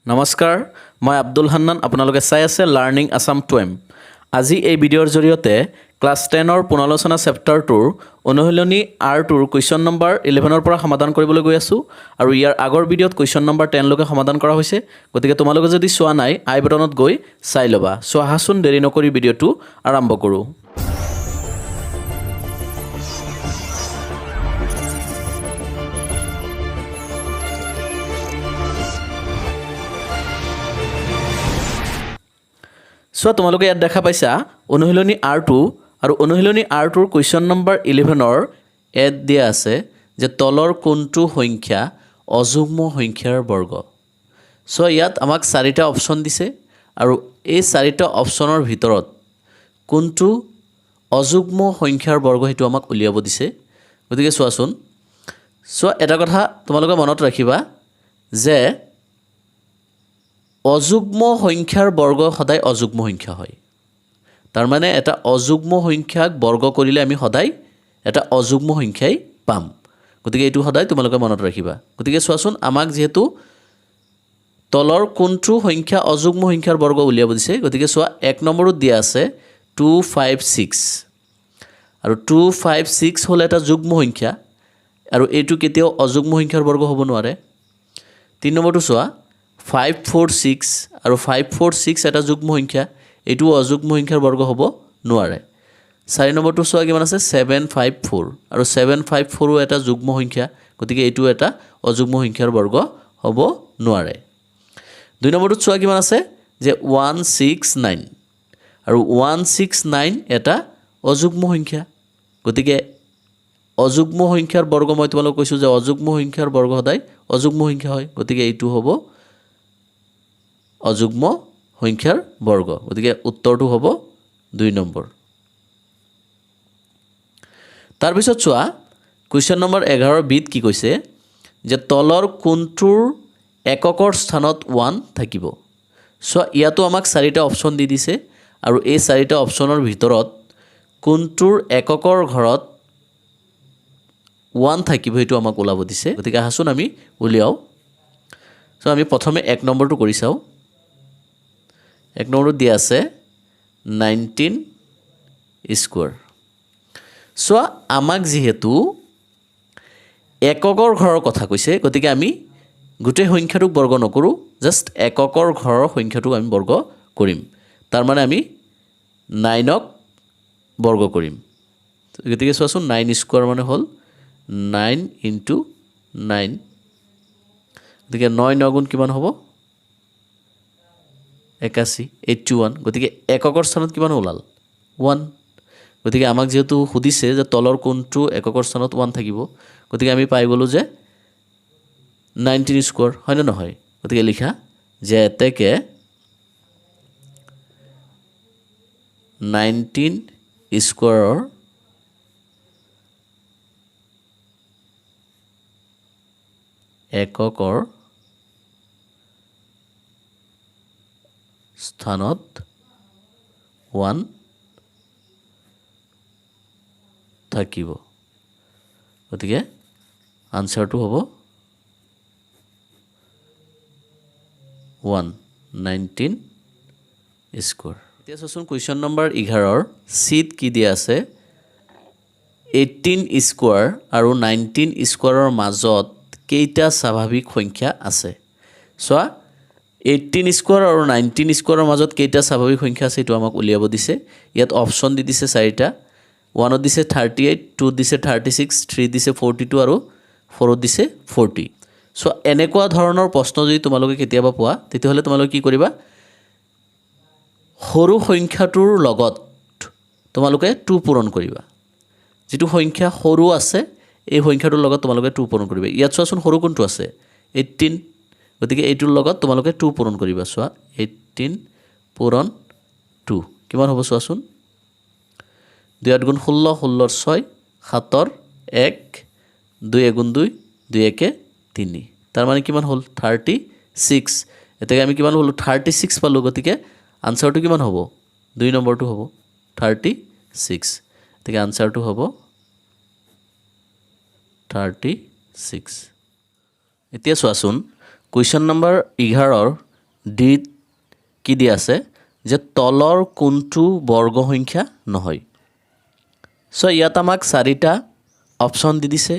নমস্কাৰ মই আব্দুল হান্নান আপোনালোকে চাই আছে লাৰ্ণিং আসাম 2M আজি এই ভিডিঅ'ৰ জৰিয়তে ক্লাছ 10ৰ পুনৰালোচনা চেপ্টাৰটোৰ অনুশীলনী R2ৰ কুৱেশ্যন নম্বৰ 11ৰ পৰা সমাধান কৰিবলৈ গৈ আছোঁ আৰু ইয়াৰ আগৰ ভিডিঅ'ত কুৱেশ্যন নম্বৰ 10 লৈকে সমাধান কৰা হৈছে গতিকে তোমালোকে যদি চোৱা নাই আই বাটনত গৈ চাই ল'বা সো আহাচোন দেৰি নকৰি ভিডিঅ'টো আৰম্ভ কৰোঁ সো তোমালোকে ইয়াত দেখা পাইছা অনুশীলনী R2 আৰু অনুশীলনী R2ৰ কুৱেশ্যন নম্বৰ 11ৰ এড দিয়া আছে যে তলৰ কোনটো সংখ্যা অযুগ্ম সংখ্যাৰ বৰ্গ সো ইয়াত আমাক চাৰিটা অপচন দিছে আৰু এই চাৰিটা অপচনৰ ভিতৰত কোনটো অযুগ্ম সংখ্যাৰ বৰ্গ হেতু আমাক উলিয়াব দিছে গতিকে চোৱাচোন সো এটা কথা তোমালোকে মনত ৰাখিবা যে অযুগ্ম সংখ্যাৰ বৰ্গ সদায় অযুগ্ম সংখ্যা হয় তাৰ মানে এটা অযুগ্ম সংখ্যাক বৰ্গ কৰিলে আমি সদায় এটা অযুগ্ম সংখ্যাই পাম গতিকে এইটো সদায় তোমালোকে মনত ৰাখিবা গতিকে চোৱাচোন আমাক যেহেতু তলৰ কোনটো সংখ্যা অযুগ্ম সংখ্যাৰ বৰ্গ উলিয়াব দিছে গতিকে চোৱা এক নম্বৰত দিয়া আছে 256 আৰু 256 হ'ল এটা যুগ্ম সংখ্যা আৰু এইটো কেতিয়াও অযুগ্ম সংখ্যাৰ বৰ্গ হ'ব নোৱাৰে 3 নম্বৰটো চোৱা 546 আৰু 546 এটা যুগ্ম সংখ্যা এইটো অযুগ্ম সংখ্যাৰ বৰ্গ হ'ব নোৱাৰে 4 নম্বৰটো চোৱা কিমান আছে 754 আৰু 754ও এটা যুগ্ম সংখ্যা গতিকে এইটো এটা অযুগ্ম সংখ্যাৰ বৰ্গ হ'ব নোৱাৰে 2 নম্বৰটো চোৱা কিমান আছে যে 169 আৰু 169 এটা অযুগ্ম সংখ্যা গতিকে অযুগ্ম সংখ্যাৰ বৰ্গ মই তোমালোকক কৈছোঁ যে অযুগ্ম সংখ্যাৰ বৰ্গ সদায় অযুগ্ম সংখ্যা হয় গতিকে এইটো হ'ব অযুগ্ম সংখ্যাৰ বৰ্গ গতিকে উত্তৰটো হ'ব 2 নম্বৰ তাৰ পিছত চোৱা কুৱেশ্যন নম্বৰ 11 বিত কি কৈছে যে তলৰ কোনটোৰ এককৰ স্থানত 1 থাকিব সো ইয়াতো আমাক চাৰিটা অপচন দি দিছে আৰু এই চাৰিটা অপচনৰ ভিতৰত কোনটোৰ এককৰ ঘৰত 1 থাকিব হেতু আমাক ওলাব দিছে গতিকে আহাচোন আমি উলিয়াও সো আমি প্ৰথমে এক নম্বৰটো কৰি চাও এক নম্বৰত দিয়া আছে 19 স্কয়াৰ সো আমাক যেহেতু এককৰ ঘৰৰ কথা কৈছে গতিকে আমি গোটেই সংখ্যাটোক বৰ্গ নকৰো জাস্ট এককৰ ঘৰৰ সংখ্যাটোক আমি বৰ্গ কৰিম তাৰ মানে আমি 9ক বৰ্গ কৰিম গতিকে চোৱাচোন 9 স্কয়াৰ মানে হ'ল 9 ইনটু 9 গতিকে 9 9 গুণ কিমান হ'ব 81 81 গতিকে এককৰ স্থানত কিমান ওলাল 1 গতিকে আমাক যেহেতু সুধিছে যে তলৰ কোনটো এককৰ স্থানত 1 থাকিব গতিকে আমি পাই গলো যে 19 স্কয়াৰ হয় না নহয় গতিকে লিখা যে এতেকে 19 স্কয়াৰৰ এককৰ স্থানত 1 থাকিব গতিকে আনসাৰটো হ'ব 119 স্কয়াৰ এতিয়া চোন কুৱেশ্যন নম্বৰ 11ৰ সিত কি দিয়া আছে 18 স্কয়াৰ আৰু 19 স্কয়াৰৰ মাজত কেইটা স্বাভাৱিক সংখ্যা আছে চোৱা 18 স্কয়াৰ আৰু 19 স্কয়াৰৰ মাজত কেইটা স্বাভাৱিক সংখ্যা আছে এটো আমাক উলিয়াব দিছে ইয়াত অপচন দি দিছে চাৰিটা 1 দিছে 38 2 দিছে 36 3 দিছে 42 আৰু 4 দিছে 40 সো এনেকুৱা ধৰণৰ প্ৰশ্ন যদি তোমালোকে কেতিয়াবা পোৱা তেতিয়াহলে তোমালোকে কি কৰিবা সৰু সংখ্যাটোৰ লগত তোমালোকে 2 পূৰণ কৰিবা যেটো সংখ্যা সৰু আছে এই সংখ্যাটোৰ লগত তোমালোকে 2 পূৰণ কৰিবা ইয়াত চোৱাচোন সৰু কোনটো আছে 18 গতিকে এইটোৰ লগত তোমালোকে 2 পূৰণ কৰিবা চোৱা 18 পূৰণ 2 কিমান হ'ব চোৱাচোন 2 8 গুণ 16 16 6 7 1 2 গুণ 2 2 1 3 তাৰ মানে কিমান হ'ল 36 এতেকে আমি কিমান হলো 36 পালো গতিকে আনসাৰটো কিমান হ'ব 2 নম্বৰটো হ'ব 36 এতেকে আনসাৰটো হ'ব 36 এতিয়া চোৱাচোন কুৱেশ্যন নম্বৰ 11ৰ ডিত কি দিয়া আছে যে তলৰ কোনটো বৰ্গ সংখ্যা নহয় সো ইয়াত আমাক চাৰিটা অপচন দি দিছে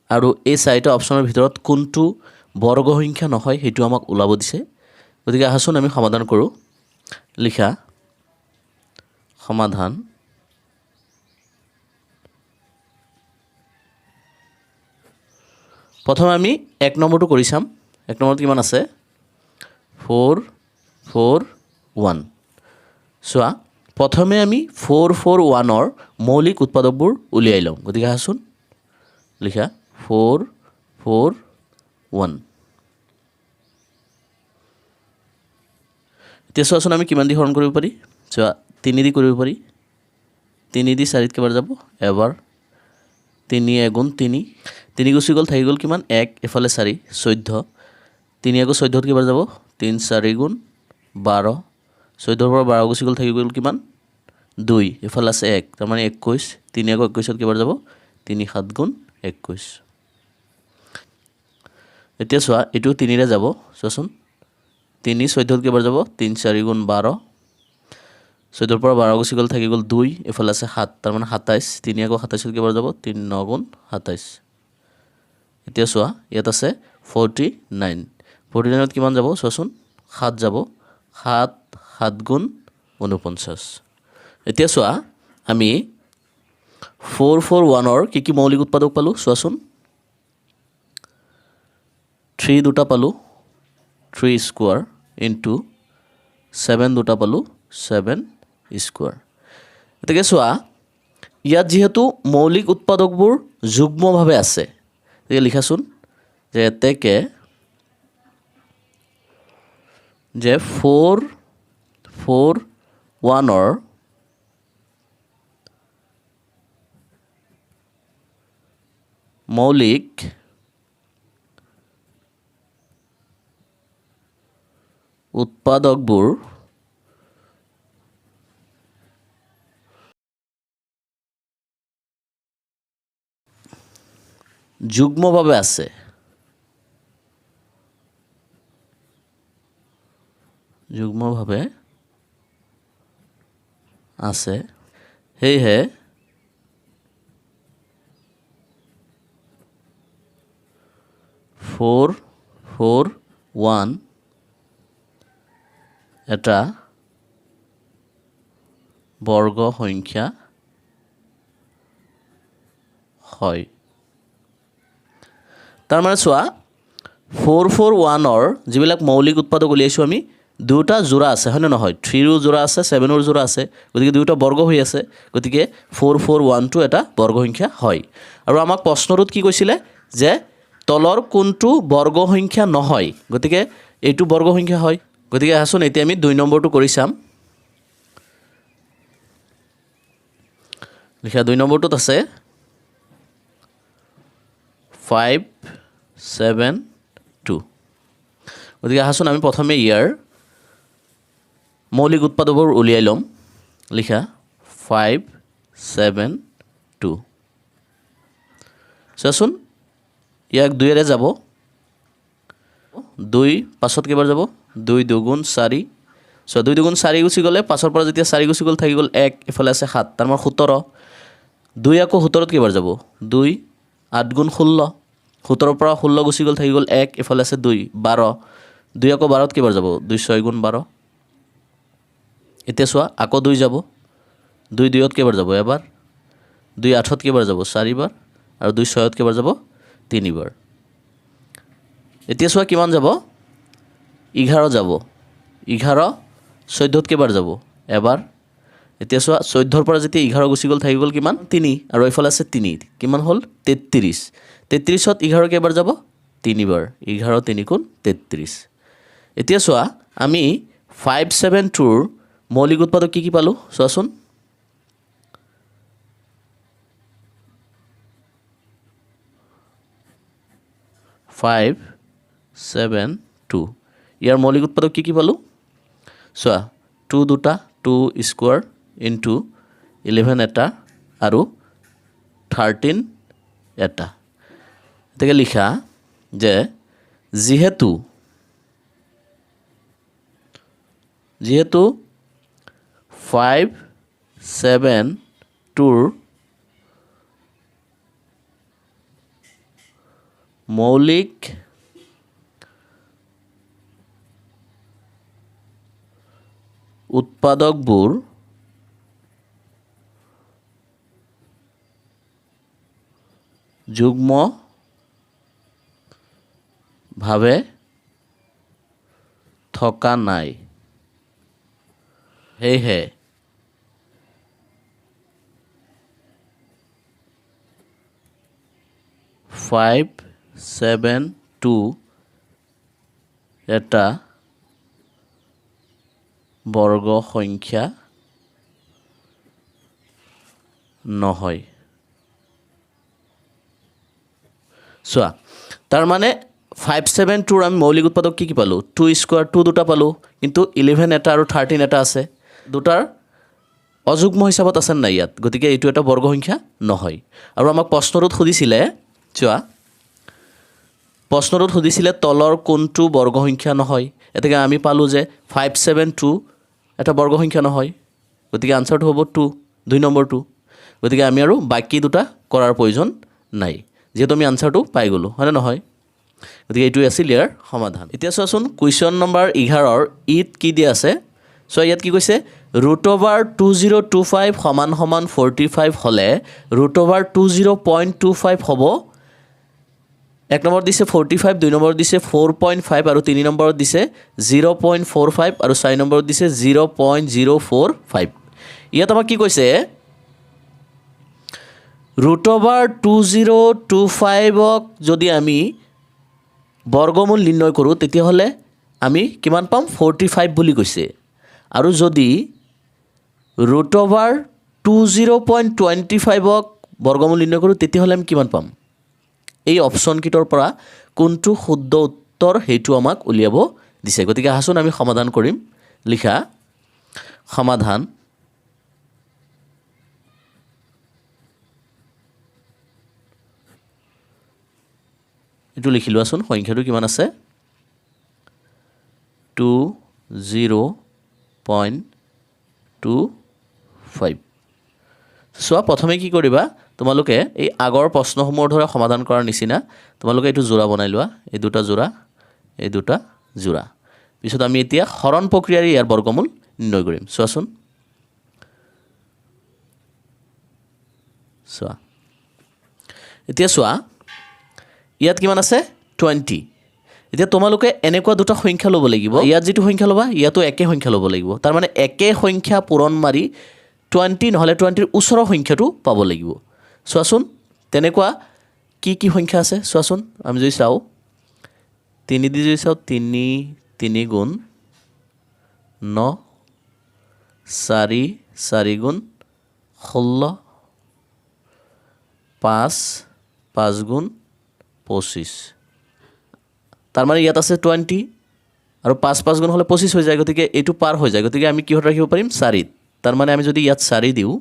আৰু এই চাৰিটা অপচনৰ ভিতৰত কোনটো বৰ্গ সংখ্যা নহয় হেতু আমাক ওলাব দিছে গতিকে আহাচোন আমি সমাধান কৰোঁ লিখা সমাধান প্ৰথমে আমি 1 নম্বৰটো কৰি চাম 1 নম্বৰত কিমান আছে 4 4 1 চোৱা প্ৰথমে আমি 4 4 1ৰ মৌলিক উৎপাদকবোৰ উলিয়াই লওঁ গতিকে আহাচোন লিখা 4 4 1 এতিয়া চোৱাচোন আমি কিমান দি হৰণ কৰিব পাৰি চোৱা 3 দি কৰিব পাৰি 3 দি 4 কেবাৰ যাব এবাৰ 3 এগুণ 3 3 গুচি গ'ল থাকি গ'ল কিমান 1 এফালে 4 14 3 এগু 14 কেবাৰ যাব 3 4 গুণ 12 14 পৰা 12 গুচি গ'ল থাকি গ'ল কিমান 2 এফালে আছে 1 তাৰ মানে 21 3 এগু 21 কেবাৰ যাব 3 7 গুণ 21 এতিয়া চোৱা এটো 3 ৰে যাব চোৱাচোন 3 14 কেবাৰ যাব 3 4 গুণ 12 14 পৰা 12 গুচি গ'ল থাকি গ'ল 2 এফালে আছে 7 তাৰ মানে 27 3 আকৌ 27 কেবাৰ যাব 3 9 গুণ 27 এতিয়া চোৱা ইয়াত আছে 49 49ত কিমান যাব চোৱাচোন 7 যাব 7 7 গুণ 49 এতিয়া চোৱা আমি 4 4 1ৰ কি মৌলিক উৎপাদক পালো চোৱাচোন 3 দুটা পালো 3 স্কোয়াৰ ইনটু 7 দুটা পালো 7 স্কোয়াৰ এটাকে চোৱা ইয়াত যেহেতু মৌলিক উৎপাদকবোৰ যুগ্মভাৱে আছে এটাকে লিখাচোন যে এতেকে যে 4 4 1ৰ মৌলিক উৎপাদকবোৰ যুগ্মভাৱে আছে যুগ্মভাৱে আছে হেহে 4 4 1 এটা বৰ্গ সংখ্যা হয় তাৰ মানে চোৱা 4 4 1ৰ যিবিলাক মৌলিক উৎপাদক উলিয়াইছো আমি দুটা জোড়া আছে হয় না নহয় 3 ৰ জোড়া আছে 7 ৰ জোড়া আছে গতিকে দুটা বৰ্গ হৈ আছে গতিকে 4 4 1 টো এটা বৰ্গ সংখ্যা হয় আৰু আমাক প্ৰশ্নটোত কি কৈছিলে যে তলৰ কোনটো বৰ্গ সংখ্যা নহয় গতিকে এইটো বৰ্গ সংখ্যা হয় গতিকে আহাচোন এতিয়া আমি 2 নম্বৰটো কৰি চাম লিখা 2 নম্বৰটোত আছে 5 7 2 গতিকে আহাচোন আমি প্ৰথমে ইয়াৰ মৌলিক উৎপাদকবোৰ উলিয়াই লম লিখা 5 7 2 চোৱাচোন ইয়াক 2 ৰে যাব 2 পাছত কেবাৰ যাব 2 2 4 সো 2 2 4 গুচি গ'লে পাছৰ পৰা যেতিয়া 4 গুচি গ'ল থাকি গ'ল 1 এফালে আছে 7 তাৰ মানে 17 2 আকৌ 17ত কেবাৰ যাব 2 8 গুণ 16 17 পৰা 16 গুচি গ'ল থাকি গ'ল 1 এফালে আছে 2 12 2 আকৌ 12ত কেবাৰ যাব 2 6 গুণ 12 এতিয়া চোৱা আকৌ 2 যাব 2 2ত কেবাৰ যাব এবাৰ 2 8ত কেবাৰ যাব 4 বাৰ আৰু 2 6ত কেবাৰ যাব 3 বাৰ এতিয়া চোৱা কিমান যাব 11 যাব 11 14ত কেবাৰ যাব এবাৰ এতিয়া চোৱা 14ৰ পৰা যেতিয়া 11 গুচি গ'ল থাকি গ'ল কিমান 3 আৰু এইফালে আছে 3 কিমান হ'ল 33 33ত 11 কেবাৰ যাব 3 বাৰ 11 3 গুণ 33 এতিয়া চোৱা আমি 5 7 2ৰ মৌলিক উৎপাদক কি পালো চোৱাচোন 5 7 2 ইয়াৰ মৌলিক উৎপাদক কি পালো চোৱা 2 দুটা 2 স্কোয়াৰ ইনটু 11 এটা আৰু 13 এটা এটাকে লিখা যে যেহেতু যেহেতু 5 7 2 মৌলিক উৎপাদকবোৰ যুগ্মভাৱে থকা নাই সেয়েহে ফাইভ ছেভেন টু এটা বৰ্গ সংখ্যা নহয় চোৱা তাৰমানে 5 7 2 আমি মৌলিক উৎপাদক কি পালোঁ 2 স্কোৱাৰ 2 দুটা পালোঁ কিন্তু 11 এটা আৰু 13 এটা আছে দুটাৰ অযুগ্ম হিচাপত আছে নাই ইয়াত গতিকে এইটো এটা বৰ্গ সংখ্যা নহয় আৰু আমাক প্ৰশ্নটোত সুধিছিলে চোৱা প্ৰশ্নটোত সুধিছিলে তলৰ কোনটো বৰ্গ সংখ্যা নহয় এতেকে আমি পালোঁ যে 5 7 2 এটা বৰ্গ সংখ্যা নহয় গতিকে আনসাৰটো হ'ব 2 2 নম্বৰটো গতিকে আমি আৰু বাকি দুটা কৰাৰ প্ৰয়োজন নাই যেহেতু আমি আনসাৰটো পাই গ'লোঁ হয়নে নহয় গতিকে এইটোৱে আছিল ইয়াৰ সমাধান এতিয়া চোৱাচোন কুৱেশ্যন নম্বৰ 11ৰ ইত কি দিয়া আছে চোৱা ইয়াত কি কৈছে √2025 সমান সমান 45 হ'লে √20.25 হ'ব এক নম্বৰ দিছে 45 দুই নম্বৰ দিছে 4.5 আৰু তিনি নম্বৰত দিছে 0.45 আৰু চাৰি নম্বৰত দিছে 0.045 ইয়াত আমাক কি কৈছে √2025ক যদি আমি বৰ্গমূল নিৰ্ণয় কৰোঁ তেতিয়াহ'লে আমি কিমান পাম 45 বুলি কৈছে আৰু যদি √20.25ক বৰ্গমূল নিৰ্ণয় কৰোঁ তেতিয়াহ'লে আমি কিমান পাম এই অপশ্যন কিটাৰ পৰা কোনটো শুদ্ধ উত্তৰ সেইটো আমাক উলিয়াব দিছে গতিকে আহাচোন আমি সমাধান কৰিম লিখা সমাধান এইটো লিখি লোৱাচোন সংখ্যাটো কিমান আছে 20.25 চোৱা প্ৰথমে কি কৰিবা তোমালোকে এই আগৰ প্ৰশ্নসমূহৰ ধৰা সমাধান কৰাৰ নিচিনা তোমালোকে এইটো জোৰা বনাই লোৱা এই দুটা জোৰা পিছত আমি এতিয়া হৰণ প্ৰক্ৰিয়াৰে ইয়াৰ বৰ্গমূল নিৰ্ণয় কৰিম চোৱাচোন চোৱা এতিয়া চোৱা ইয়াত কিমান আছে 20 এতিয়া তোমালোকে এনেকুৱা দুটা সংখ্যা ল'ব লাগিব ইয়াত যিটো সংখ্যা ল'বা ইয়াতো একে সংখ্যা ল'ব লাগিব তাৰ মানে একে সংখ্যা পূৰণ মাৰি 20 নহ'লে 20ৰ ওচৰৰ সংখ্যাটো পাব লাগিব চোৱাচোন তেনেকুৱা কি সংখ্যা আছে চোৱাচোন আমি যদি চাওঁ 3 দি যদি চাওঁ 3 গুণ 9 4 গুণ 16 5 গুণ 25 তাৰ মানে ইয়াত আছে 20 আৰু 5 গুণ হ'লে 25 হৈ যায় গতিকে এইটো পাৰ হৈ যায় গতিকে আমি কিহত ৰাখিব পাৰিম 4ত তাৰ মানে আমি যদি ইয়াত 4 দিওঁ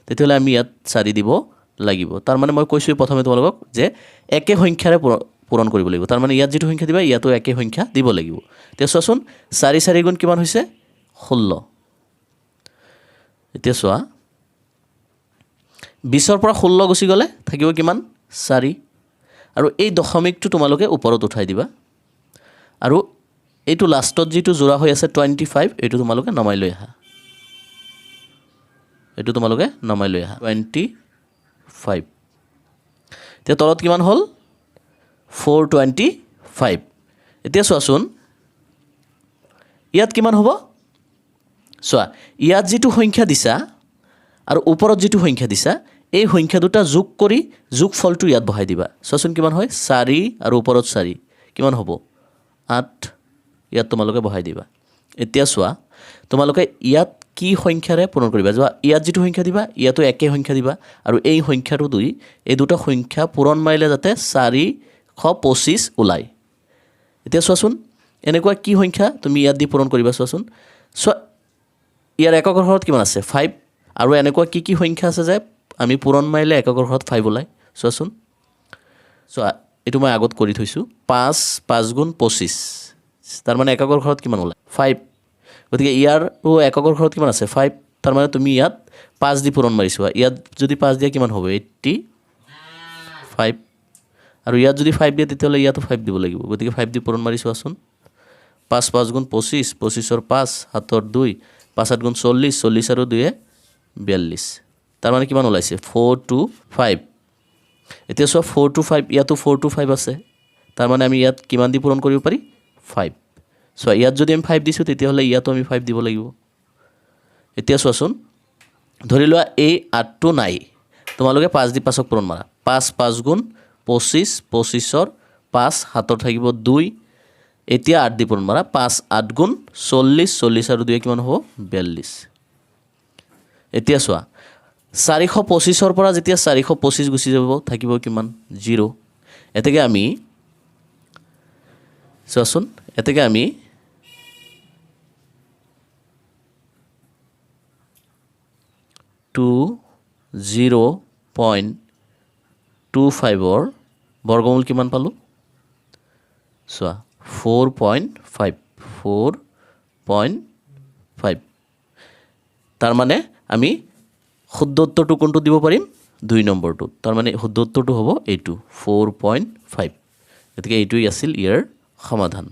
তেতিয়াহ'লে আমি ইয়াত 4 দিব লাগিব তাৰ মানে মই কৈছোঁ প্ৰথমে তোমালোকক যে একে সংখ্যাৰে পূৰণ কৰিব লাগিব তাৰ মানে ইয়াত যিটো সংখ্যা দিবা ইয়াতো একে সংখ্যা দিব লাগিব এতিয়া চোৱাচোন 4 গুণ কিমান হৈছে 16 এতিয়া চোৱা 20ৰ পৰা 16 গুচি গ'লে থাকিব কিমান 4 আৰু এই দশমিকটো তোমালোকে ওপৰত উঠাই দিবা আৰু এইটো লাষ্টত যিটো জোৰা হৈ আছে 25 এইটো তোমালোকে নমাই লৈ আহা 25 এতিয়া তলত কিমান হ'ল 425 এতিয়া চোৱাচোন ইয়াত কিমান হ'ব চোৱা ইয়াত যিটো সংখ্যা দিছা আৰু ওপৰত যিটো সংখ্যা দিছা এই সংখ্যা দুটা যোগ কৰি যোগফলটো ইয়াত বহাই দিবা চোৱাচোন কিমান হয় 4 আৰু ওপৰত 4 কিমান হ'ব 8 ইয়াত তোমালোকে বহাই দিবা এতিয়া চোৱা তোমালোকে ইয়াত কি সংখ্যাৰে পূৰণ কৰিবা যোৱা ইয়াত যিটো সংখ্যা দিবা ইয়াতো একে সংখ্যা দিবা আৰু এই সংখ্যাটো দুই এই দুটা সংখ্যা পূৰণ মাৰিলে যাতে 425 ওলায় এতিয়া চোৱাচোন এনেকুৱা কি সংখ্যা তুমি ইয়াত দি পূৰণ কৰিবা চোৱাচোন চোৱা ইয়াৰ এককৰ ঘৰত কিমান আছে 5 আৰু এনেকুৱা কি সংখ্যা আছে যে আমি পূৰণ মাৰিলে এককৰ ঘৰত 5 ওলায় চোৱাচোন চোৱা এইটো মই আগত কৰি থৈছোঁ 5 গুণ 25 তাৰ মানে এককৰ ঘৰত কিমান ওলায় 5 গতিকে ইয়াৰো এককৰ ঘৰত কিমান আছে 5 তাৰ মানে তুমি ইয়াত 5 দি পূৰণ মাৰিছোৱা ইয়াত যদি 5 দিয়া কিমান হ'ব 85 আৰু ইয়াত যদি 5 দিয়ে তেতিয়াহ'লে ইয়াতো 5 দিব লাগিব গতিকে 5 দি পূৰণ মাৰি চোৱাচোন 5 5 গুণ 25 25 5 7 2 5 8 গুণ 40 40 আৰু 2 42 তাৰ মানে কিমান ওলাইছে 425 এতিয়া চোৱা 425 ইয়াতো 425 আছে তাৰ মানে আমি ইয়াত কিমান দি পূৰণ কৰিব পাৰি 5 চোৱা ইয়াত যদি আমি 5 দিছোঁ তেতিয়াহ'লে ইয়াতো আমি 5 দিব লাগিব এতিয়া চোৱাচোন ধৰি লোৱা এই 8টো নাই তোমালোকে 5 দি 5ক পূৰণ মাৰা 5 5 গুণ 25 25ৰ 5 7 থাকিব 2 এতিয়া 8 দি পূৰণ মাৰা 5 8 গুণ 40 40 আৰু 2 কিমান হ'ব 42 এতিয়া চোৱা 425ৰ পৰা যেতিয়া 425 গুচি যাব থাকিব কিমান 0 এতেকে আমি চোৱাচোন এতেকে আমি 0.25ৰ বৰ্গমূল কিমান পালোঁ চোৱা 4.5 তাৰ মানে আমি শুদ্ধ উত্তৰটো কোনটো দিব পাৰিম 2 নম্বৰটো তাৰ মানে শুদ্ধ উত্তৰটো হ'ব এইটো 4.5 গতিকে এইটোই আছিল ইয়াৰ সমাধান